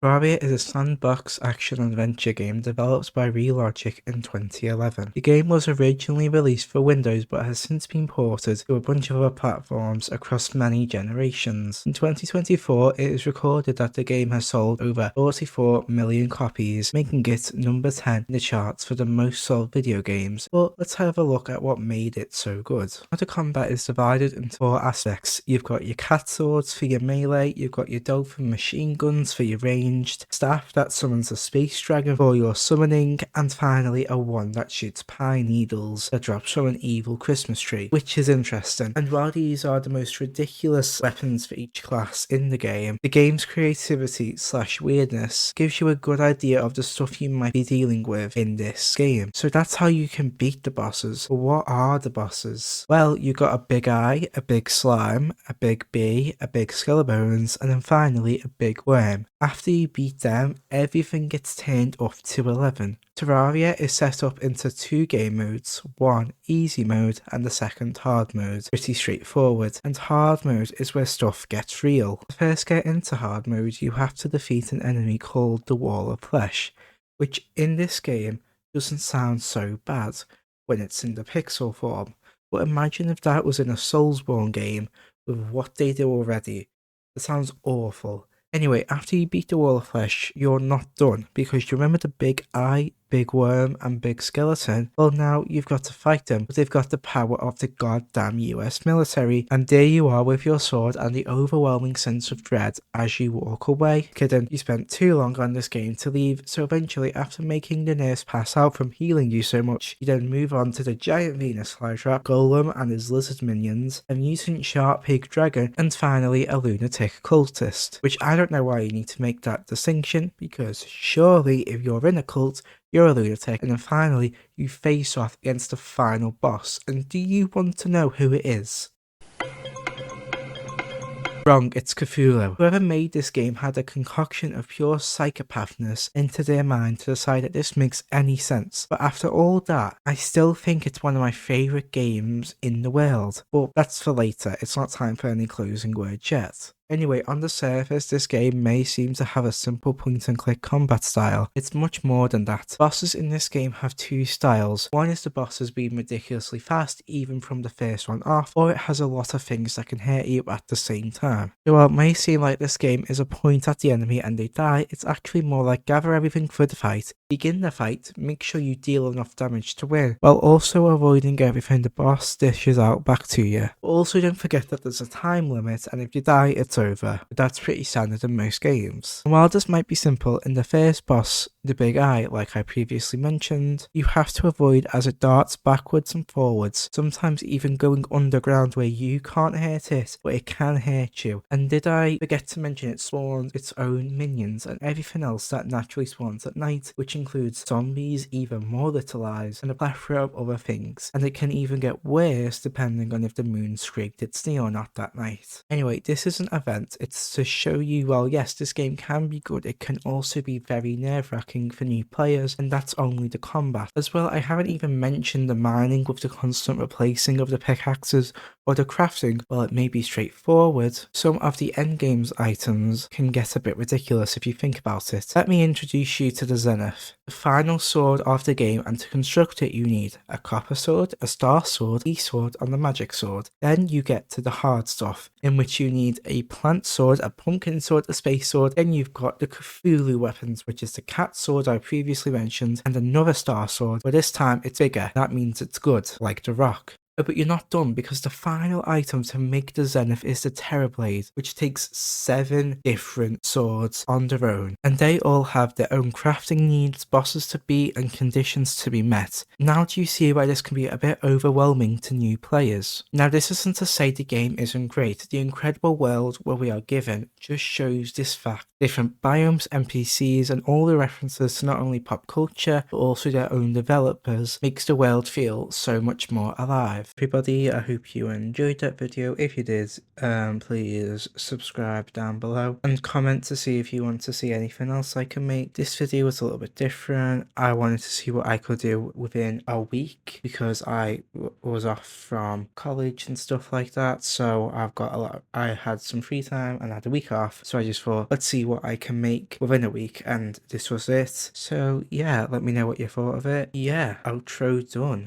Terraria is a sandbox action-adventure game developed by Relogic in 2011. The game was originally released for Windows but has since been ported to a bunch of other platforms across many generations. In 2024, it is recorded that the game has sold over 44 million copies, making it number 10 in the charts for the most sold video games. But let's have a look at what made it so good. Now, the combat is divided into 4 aspects. You've got your cat swords for your melee, you've got your dolphin machine guns for your ranged, staff that summons a space dragon for your summoning, and finally a wand that shoots pine needles that drops from an evil Christmas tree, which is interesting. And while these are the most ridiculous weapons for each class in the game's creativity / weirdness gives you a good idea of the stuff you might be dealing with in this game. So that's how you can beat the bosses. But what are the bosses? Well, you got a big eye, a big slime, a big bee, a big skeleton, and then finally a big worm. After you beat them, everything gets turned up to 11. Terraria is set up into 2 game modes, one easy mode and the second hard mode. Pretty straightforward, and hard mode is where stuff gets real. To first get into hard mode, you have to defeat an enemy called the Wall of Flesh, which in this game doesn't sound so bad when it's in the pixel form, but imagine if that was in a Soulsborne game with what they do already. It sounds awful. Anyway, after you beat the Wall of Flesh, you're not done, because you remember the big eye, big worm and big skeleton? Well, now you've got to fight them, but they've got the power of the goddamn US military, and there you are with your sword and the overwhelming sense of dread as you walk away. Kidding, you spent too long on this game to leave, so eventually after making the nurse pass out from healing you so much, you then move on to the giant Venus flytrap, Golem and his lizard minions, a mutant sharp pig dragon, and finally a lunatic cultist, which I don't know why you need to make that distinction, because surely if you're in a cult, you're a lunatic. And then finally, you face off against the final boss. And do you want to know who it is? Wrong, it's Cthulhu. Whoever made this game had a concoction of pure psychopathness into their mind to decide that this makes any sense. But after all that, I still think it's one of my favourite games in the world. But that's for later, it's not time for any closing words yet. Anyway, on the surface, this game may seem to have a simple point-and-click combat style. It's much more than that. Bosses in this game have 2 styles. One is the bosses being ridiculously fast, even from the first one off, or it has a lot of things that can hurt you at the same time. So while it may seem like this game is a point at the enemy and they die, it's actually more like gather everything for the fight, begin the fight, make sure you deal enough damage to win, while also avoiding everything the boss dishes out back to you. But also don't forget that there's a time limit, and if you die, it's over. But that's pretty standard in most games. And while this might be simple, in the first boss, the big eye, like I previously mentioned, you have to avoid as it darts backwards and forwards, sometimes even going underground where you can't hurt it, but it can hurt you. And did I forget to mention it spawns its own minions and everything else that naturally spawns at night, which includes zombies, even more little eyes, and a plethora of other things. And it can even get worse depending on if the moon scraped its knee or not that night. Anyway, this is an event. It's to show you, well, yes, this game can be good, it can also be very nerve-wracking for new players, and that's only the combat. As well, I haven't even mentioned the mining with the constant replacing of the pickaxes or the crafting. While it may be straightforward, some of the endgame's items can get a bit ridiculous if you think about it. Let me introduce you to the Zenith, the final sword of the game, and to construct it you need a copper sword, a star sword, a sword, and a magic sword. Then you get to the hard stuff, in which you need a plant sword, a pumpkin sword, a space sword. Then you've got the Cthulhu weapons, which is the cat sword I previously mentioned, and another star sword, but this time it's bigger. That means it's good, like the rock. But you're not done, because the final item to make the Zenith is the Terrorblade, which takes 7 different swords on their own, and they all have their own crafting needs, bosses to beat, and conditions to be met. Now do you see why this can be a bit overwhelming to new players? Now this isn't to say the game isn't great. The incredible world where we are given just shows this fact. Different biomes, NPCs, and all the references to not only pop culture but also their own developers makes the world feel so much more alive. with. Everybody, I hope you enjoyed that video. If you did, please subscribe down below and comment to see if you want to see anything else I can make. This video was a little bit different. I wanted to see what I could do within a week because I was off from college and stuff like that, so I had some free time and I had a week off, so I just thought, let's see what I can make within a week, and this was it. So yeah, let me know what you thought of it. Yeah, outro done.